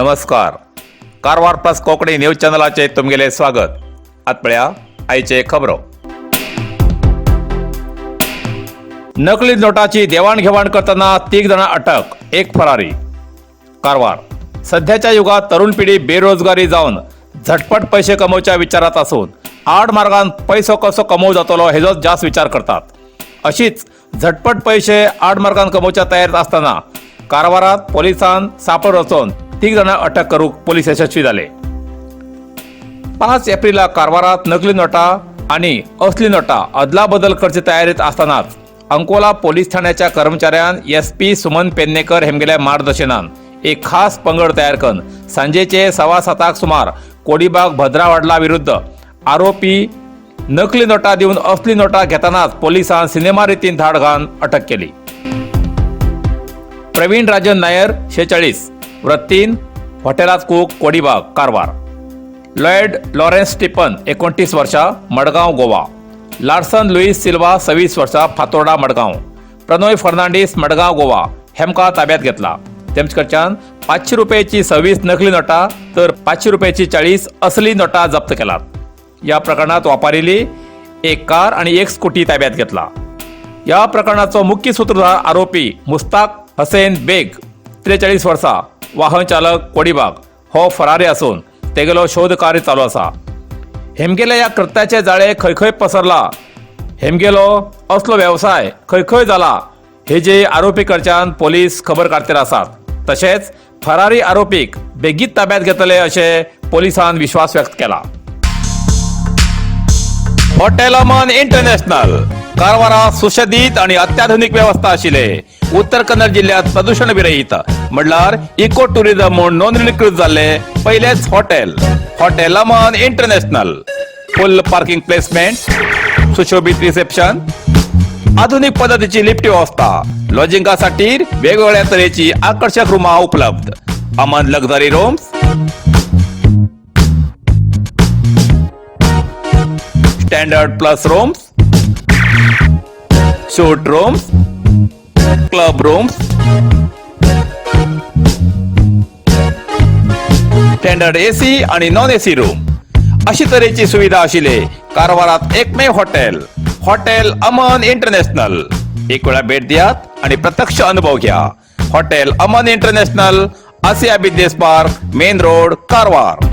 नमस्कार. Karwar plus Konkani news चॅनलाचे तुमगेले स्वागत. आतपळ्या आयचे खबरो. नकली नोटाची देवाणघेवाण करताना 3 जणां अटक, 1 फरारी. कारवार. सध्याच्या युगात तरुण पिढी बेरोजगारी जावन झटपट पैसे कमवच्या विचारात असून आड मार्गान पैसो कसो कमवू जातलो हेजोच जास्त विचार करतात. अशीच झटपट पैसे आड मार्गान कमवच्या तयारीत असताना कारवारात पोलिसांन सापळ रचून 3 जणां अटक करूंक पोलीस यशस्वी जाले. 5 एप्रिलाक कारवारात नकली नोटा आणि असली नोटा अदला बदल करचे तयारीत असतानाच अंकोला पोलीस ठाण्याच्या कर्मचाऱ्यान SP सुमन पेडणेकर हेमगेल्या मार्गदर्शनान एक खास पंगड तयार करून सांजेचे 7:15 सुमार कोडीबाग भद्रावाडला विरुद्ध आरोपी नकली नोटा देऊन असली नोटा घेतानाच पोलिसांन सिनेमा रितीन धाड घालून अटक केली. प्रवीण राजन नायर 46 वृत्तीन हॉटेलात cook Kodibag Karwar. Lloyd Lawrence Stephen 29 वर्षा Margao Goa. Larson Lewis Silva 26 वर्षा फातोर्डा मडगांव. प्रणोय फर्नांडीस मडगांव गोवा हेमका ताब्यात घेतला. तेमचे कडच्यान 500 रुपयाची 26 नकली नोटा तर 500 रुपयाची 40 असली नोटा जप्त केलात. या प्रकरणात वापरिली एक कार आणि 1 स्कूटी ताब्यात घेतला. या प्रकरणाचो मुख्य सूत्रधार आरोपी मुस्ताक हसेन बेग 43 वर्षा वाहन चालक कोडीबाग हो फरारी असून तेगेलो शोध कार्य चालू असा. हेमगेल्या या कृत्याचे जाळे खंय खंय पसरला, हेमगेलो असलो व्यवसाय खंय खंय जाला हेजे आरोपी कडच्यान पोलीस खबर काडतील आसात. तशेंच फरारी आरोपीक बेगीत ताब्यात घेतले अशें पोलिसांन विश्वास व्यक्त केला. हॉटेल अमन इंटरनॅशनल कारवारात सुशोभित आणि अत्याधुनिक व्यवस्था आशिल्ले उत्तर कन्नड जिल्ह्यात प्रदूषण विरहित म्हणल्यार इको टुरिझम म्हणून नोंदणीकृत झाले पहिलेच हॉटेल अमन इंटरनॅशनल. फुल पार्किंग प्लेसमेंट, सुशोभित रिसेप्शन, आधुनिक पद्धतीची लिफ्ट व्यवस्था, लॉजिंगासाठी वेगवेगळ्या तऱ्हेची आकर्षक रूमा उपलब्ध. Aman luxury rooms, standard plus rooms, shoot rooms, club rooms, standard AC आणि नॉन AC रूम अशी तऱ्हेची सुविधा आशिल्ले कारवारात एकमेव हॉटेल अमन इंटरनॅशनल. एक वेळा भेट दियात आणि प्रत्यक्ष अनुभव घ्या. Hotel Aman international, Asia business park, main road, Karwar.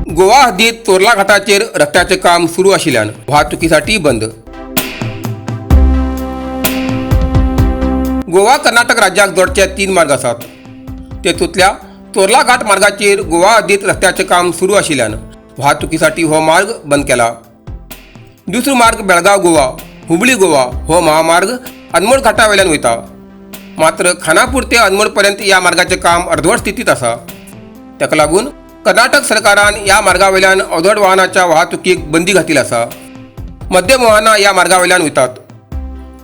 Goa हद्दीत तोरला घाटाचेर रस्त्याचे काम सुरू आशिल्ल्यान वाहतुकीसाठी बंद. गोवा कर्नाटक राज्याक जोडचे 3 मार्ग आसात. तेतूंतल्या तोरला घाट मार्गाचेर गोवा हद्दीत रस्त्याचे काम सुरू आशिल्ल्यान वाहतुकीसाठी हो मार्ग बंद केला. दुसरो मार्ग बेळगाव गोवा हुबळी गोवा हो महामार्ग अनमोड घाटा वयल्यान वयता. मात्र खानापूर ते अनमोड पर्यंत या मार्गाचे काम अर्धवट स्थितीत आसा. ताका लागून कर्नाटक सरकारान या मार्गा वयल्यान अवजड वाहनाच्या वाहतुकीक बंदी घातली आसा. मध्यम वाहनां या मार्गा वयल्यान वयतात.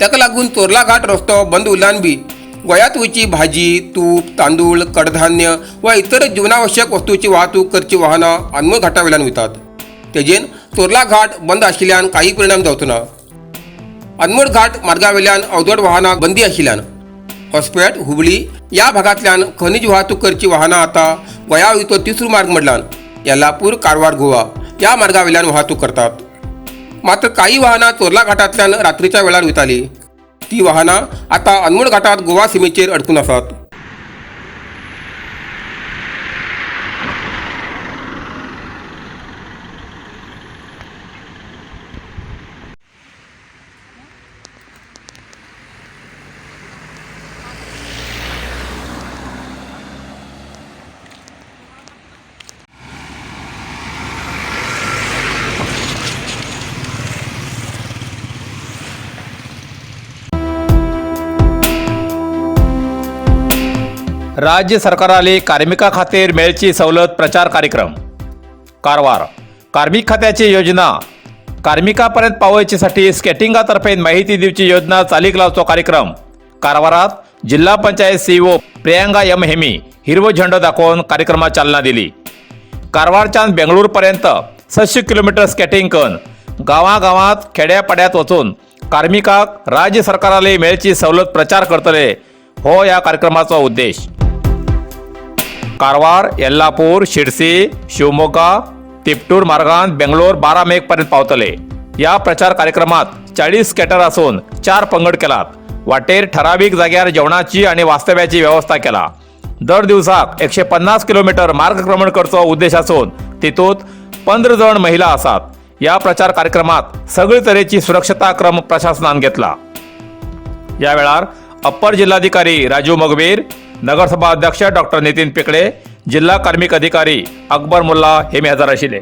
ताका लागून तोरला घाट रस्तो बंद उरल्यान बी गोंयांत वयची भाजी, तूप, तांदूळ, कडधान्य वा इतर जीवनावश्यक वस्तूंची वाहतूक करची वाहनां अनमोड घाटा वयल्यान वयतात. तेजेन तोरला घाट बंद आशिल्ल्यान काही परिणाम जावचो ना. अनमोड घाट मार्गा वयल्यान अवजड वाहनांक बंदी आशिल्ल्यान हॉस्पेट हुबळी या भागांतल्यान खनिज वाहतूक करची वाहनां आता गोंया वयतो तिसरो मार्ग म्हणल्यान येल्लापूर कारवार गोवा या मार्गा वयल्यान वाहतूक करतात. मात्र काही वाहनां तोरला घाटांतल्यान रात्रीच्या वेळार वयताली. ती वाहनां आता अनमोड घाटात गोवा सीमेचेर अडकून आसात. राज्य सरकाराली कार्मिका खातीर मेळची सवलत प्रचार कार्यक्रम. कारवार. कार्मिक खात्याची योजना कार्मिकापर्यंत पावयचेसाठी स्केटिंगातर्फे माहिती दिवची योजना चालीक लावचो कार्यक्रम कारवारात जिल्हा पंचायत CEO प्रियांका M. हेमी हिरवो झेंडो दाखोवन कार्यक्रमाक चालना दिली. कारवारच्यान बेंगळूर पर्यंत 600 किलोमीटर स्केटिंग करून गांवांत खेड्यापाड्यात वचून कार्मिकाक राज्य सरकाराली मेळची सवलत प्रचार करतले हो या कार्यक्रमाचा उद्देश. कारवार, येल्लापूर, शिरसी, शिवमोगा, तिपटूर मार्गान बेंगलोर 12 मे पर्यंत पावतले. या प्रचार कार्यक्रमात 40 स्कॅटर असून 4 पंगड केलात. वाटेर ठराविक जाग्यार जेवणाची आणि वास्तव्याची व्यवस्था केला. दर दिवसाक 150 किलोमीटर मार्गक्रमण करचो उद्देश असून तितूंत 15 जण महिला आसात. या प्रचार कार्यक्रमात सगळे तरेची सुरक्षता क्रम प्रशासनान घेतला. या वेळार अप्पर जिल्हाधिकारी राजू मगवीर, नगरसभा अध्यक्ष डॉक्टर नितीन पिकळे, जिल्हा कार्मिक अधिकारी अकबर मुल्ला हे हजर आशिल्ले.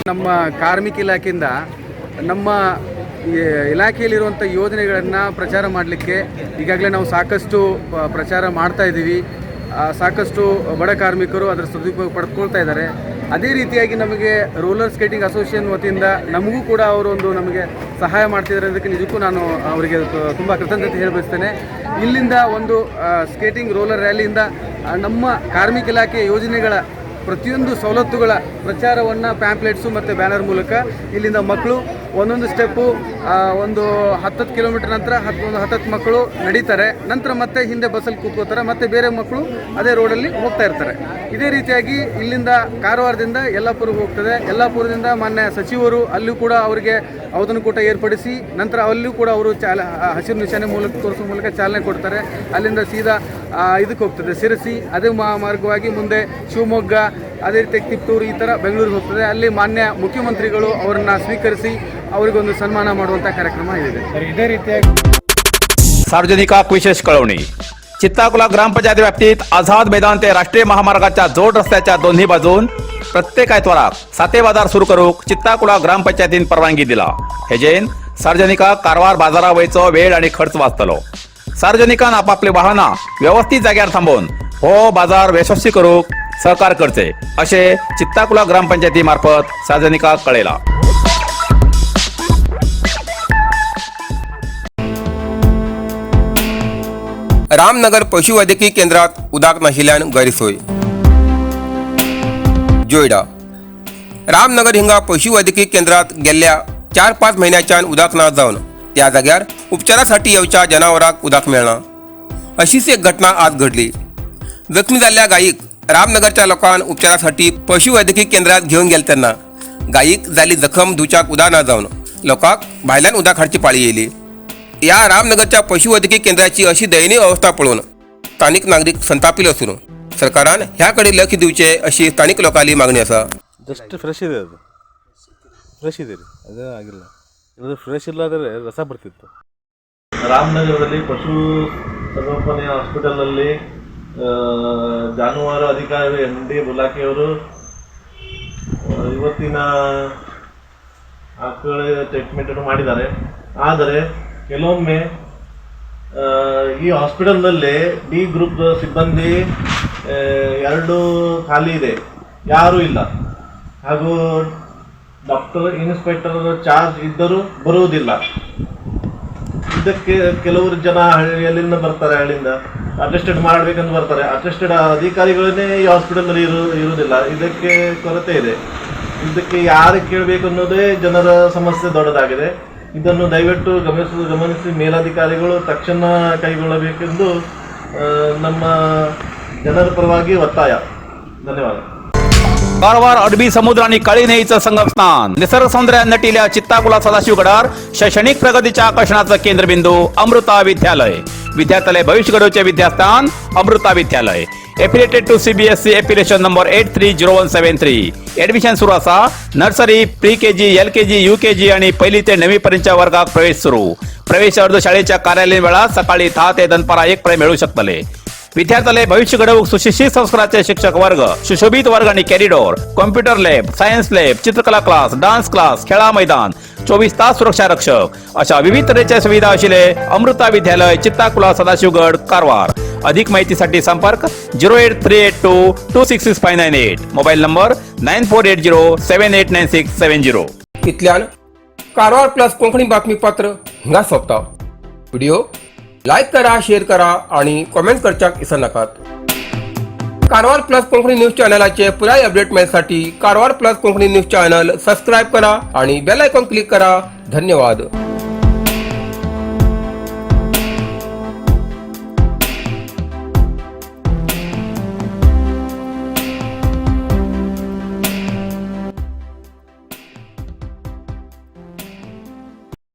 ನಮ್ಮ ಕಾರ್ಮಿಕ ಇಲಾಖೆಯಿಂದ ನಮ್ಮ ಇಲಾಖೆಯಲ್ಲಿರುವಂಥ ಯೋಜನೆಗಳನ್ನು ಪ್ರಚಾರ ಮಾಡಲಿಕ್ಕೆ ಈಗಾಗಲೇ ನಾವು ಸಾಕಷ್ಟು ಪ್ರಚಾರ ಮಾಡ್ತಾ ಇದ್ದೀವಿ. ಸಾಕಷ್ಟು ಬಡ ಕಾರ್ಮಿಕರು ಅದರ ಸದುಪಯೋಗ ಪಡೆದುಕೊಳ್ತಾ ಇದ್ದಾರೆ. ಅದೇ ರೀತಿಯಾಗಿ ನಮಗೆ ರೋಲರ್ ಸ್ಕೇಟಿಂಗ್ ಅಸೋಸಿಯೇಷನ್ ವತಿಯಿಂದ ನಮಗೂ ಕೂಡ ಅವರೊಂದು ನಮಗೆ ಸಹಾಯ ಮಾಡ್ತಿದ್ದಾರೆ. ಅದಕ್ಕೆ ನಿಜಕ್ಕೂ ನಾನು ಅವರಿಗೆ ತುಂಬ ಕೃತಜ್ಞತೆ ಹೇಳಬಯಸ್ತೇನೆ. ಇಲ್ಲಿಂದ ಒಂದು ಸ್ಕೇಟಿಂಗ್ ರೋಲರ್ ರ್ಯಾಲಿಯಿಂದ ನಮ್ಮ ಕಾರ್ಮಿಕ ಇಲಾಖೆಯ ಯೋಜನೆಗಳ ಪ್ರತಿಯೊಂದು ಸವಲತ್ತುಗಳ ಪ್ರಚಾರವನ್ನು ಪ್ಯಾಂಪ್ಲೆಟ್ಸು ಮತ್ತು ಬ್ಯಾನರ್ ಮೂಲಕ ಇಲ್ಲಿಂದ ಮಕ್ಕಳು ಒಂದೊಂದು ಸ್ಟೆಪ್ಪು ಒಂದು 10 ಕಿಲೋಮೀಟರ್ ನಂತರ 10 ಮಕ್ಕಳು ನಡೀತಾರೆ. ನಂತರ ಮತ್ತೆ ಹಿಂದೆ ಬಸ್ಸಲ್ಲಿ ಕೂತ್ಕೋತಾರೆ, ಮತ್ತು ಬೇರೆ ಮಕ್ಕಳು ಅದೇ ರೋಡಲ್ಲಿ ಹೋಗ್ತಾ ಇರ್ತಾರೆ. ಇದೇ ರೀತಿಯಾಗಿ ಇಲ್ಲಿಂದ ಕಾರವಾರದಿಂದ ಯಲ್ಲಾಪುರಕ್ಕೆ ಹೋಗ್ತದೆ. ಯಲ್ಲಾಪುರದಿಂದ ಮಾನ್ಯ ಸಚಿವರು ಅಲ್ಲೂ ಕೂಡ ಅವರಿಗೆ ಔತಣಕೂಟ ಏರ್ಪಡಿಸಿ ನಂತರ ಅಲ್ಲೂ ಕೂಡ ಅವರು ಹಸಿರು ನಿಶಾನೆ ಮೂಲಕ ತೋರಿಸೋ ಮೂಲಕ ಚಾಲನೆ ಕೊಡ್ತಾರೆ. ಅಲ್ಲಿಂದ ಸೀದಾ ಇದಕ್ಕೆ ಹೋಗ್ತದೆ ಶಿರಸಿ, ಅದೇ ಮಾರ್ಗವಾಗಿ ಮುಂದೆ ಶಿವಮೊಗ್ಗ, ಅದೇ ರೀತಿ ತಿಪ್ಟೂರು, ಈ ಥರ ಬೆಂಗಳೂರಿಗೆ ಹೋಗ್ತದೆ. ಅಲ್ಲಿ ಮಾನ್ಯ ಮುಖ್ಯಮಂತ್ರಿಗಳು ಅವರನ್ನು ಸ್ವೀಕರಿಸಿ ಅವರಿಗೊಂದು ಸನ್ಮಾನ ಮಾಡುವಂಥ ಕಾರ್ಯಕ್ರಮ ಇದೆ. ಇದೇ ರೀತಿಯಾಗಿ सार्वजनिकाक विशेष कळवणी. चित्ताकुला ग्रामपंचायत व्याप्तीत आझाद मैदान ते राष्ट्रीय महामार्गाच्या जोड रस्त्याच्या दोन्ही बाजून प्रत्येक आयतवाराक साते बाजार सुरू करूक चित्ताकुला ग्रामपंचायतीन परवानगी दिला. हेजेन सार्वजनिकाक कारवार बाजारा वयचो वेळ आणि खर्च वाचतलो. सार्वजनिकान आपापले वाहनां व्यवस्थित जाग्यार थांबोवन हो बाजार यशस्वी करूक सहकार करचे असे चित्ताकुला ग्रामपंचायती मार्फत सार्वजनिकाक कळयला. रामनगर पशुवैद्यकीय केंद्रात उदक नाशिल्ल्यान गैरसोय. जोयडा. रामनगर हिंगा पशुवैद्यकीय केंद्रात गेल्ल्या 4-5 महिन्याच्यान उदक ना जावन त्या जाग्यार उपचारासाठी येवच्या जनावरांक उदक मेळना अशीच एक घटना आज घडली. जखमी जाल्ल्या गायीक रामनगरच्या लोकांन उपचारासाठी पशुवैद्यकीय केंद्रात घेवन गेले तेन्ना गायीक जाल्ली जखम धुवच्याक उदक ना जावन लोकांक भायल्यान उदक हाडची पाळी येयली. या रामनगरच्या पशुवैद्यकीय केंद्राची अशी दयनीय अवस्था पळोवन स्थानिक नागरिक संतापिले असून सरकारान ह्या कडेन लक्ष दिवचे अशी स्थानिक लोकांची मागणी आसा. ಜಸ್ಟ್ ಫ್ರೆಶ್ ಇದೆ, ಅದು ಫ್ರೆಶ್ ಇದೆ ರೀ, ಅದು ಆಗಿಲ್ಲ. ಇದು ಫ್ರೆಶ್ ಇಲ್ಲಾದರೆ ರಸ ಬರ್ತಿತ್ತು. ರಾಮನಗರದಲ್ಲಿ ಪಶು ಸಂಗೋಪನೆ ಹಾಸ್ಪಿಟಲಲ್ಲಿ ಜಾನುವಾರು ಅಧಿಕಾರಿ MD ಬುಲಾಕಿಯವರು ಇವತ್ತಿನ ಆಕಳ ಟ್ರೀಟ್ಮೆಂಟನ್ನು ಮಾಡಿದ್ದಾರೆ. ಆದರೆ ಕೆಲವೊಮ್ಮೆ ಈ ಹಾಸ್ಪಿಟಲ್ನಲ್ಲಿ ಡಿ ಗ್ರೂಪ್ ಸಿಬ್ಬಂದಿ 2 ಖಾಲಿ ಇದೆ, ಯಾರೂ ಇಲ್ಲ. ಹಾಗೂ ಡಾಕ್ಟರ್ ಇನ್ಸ್ಪೆಕ್ಟರ್ ಚಾರ್ಜ್ ಇದ್ದರೂ ಬರುವುದಿಲ್ಲ. ಇದಕ್ಕೆ ಕೆಲವರು ಜನ ಹಳ್ಳಿಯಿಂದ ಬರ್ತಾರೆ, ಹಳ್ಳಿಯಿಂದ ಅಟೆಸ್ಟೆಡ್ ಮಾಡಬೇಕಂತ ಬರ್ತಾರೆ. ಅಟೆಸ್ಟೆಡ್ ಅಧಿಕಾರಿಗಳನ್ನೇ ಈ ಹಾಸ್ಪಿಟಲ್ನಲ್ಲಿ ಇರುವುದಿಲ್ಲ. ಇದಕ್ಕೆ ಕೊರತೆ ಇದೆ. ಇದಕ್ಕೆ ಯಾರಿಗೆ ಕೇಳಬೇಕು ಅನ್ನೋದೇ ಜನರ ಸಮಸ್ಯೆ ದೊಡ್ಡದಾಗಿದೆ. ಇದನ್ನು ದಯವಿಟ್ಟು ಗಮನಿಸಿ ಮೇಲಾಧಿಕಾರಿಗಳು ತಕ್ಷಣ ಕೈಗೊಳ್ಳಬೇಕೆಂದು ನಮ್ಮ ಜನರ ಪರವಾಗಿ ಒತ್ತಾಯ. ಧನ್ಯವಾದ. कारवार अरबी समुद्र आणि काळी नदीचं संगम स्नान, निसर्ग सौंदर्यात नटिल्या चित्ताकुला सदाशिवगडार शैक्षणिक प्रगतीच्या आकर्षणाचं केंद्रबिंदू अमृता विद्यालय. विद्यार्थ्यालय भविष्य घडवचे विद्यास्थान Amrita Vidyalaya. Affiliated to CBSE affiliation number 830173. Admission सुरू असा. Nursery, pre KG, LKG, UKG आणि 1ली ते 9वी पर्यंतच्या वर्गात प्रवेश सुरू. प्रवेश अर्ज शाळेच्या कार्यालयीन वेळा सकाळी 10 ते दनपारा 1 पर्यंत मिळू शकतले. विद्यार्थ्यालय भविष्य घडवूक सुशिक्षित संस्काराचे शिक्षक वर्ग, सुशोभित वर्ग आणि corridor, computer lab, science lab, चित्रकला क्लास, डान्स क्लास, खेळा मैदान, 24 तास सुरक्षा रक्षक अशा विविध तऱ्हेच्या सुविधा आशिल्ले अमृता विद्यालय चित्ताकुला सदाशिवगड कारवार. अधिक माहितीसाठी संपर्क 08382266598. Mobile number 9480789670. इतल्यान कारवार प्लस कोंकणी बातमीपत्र हिंगा सोंपता. व्हिडिओ लाईक करा, शेअर करा आणि कॉमेंट करच्याक विसरू नाकात. कारवार प्लस कोंकणी न्यूज चॅनलाचे पुराय अपडेट मिळण्यासाठी Karwar plus Konkani news channel subscribe करा आणि बेल आयकॉन क्लिक करा. धन्यवाद.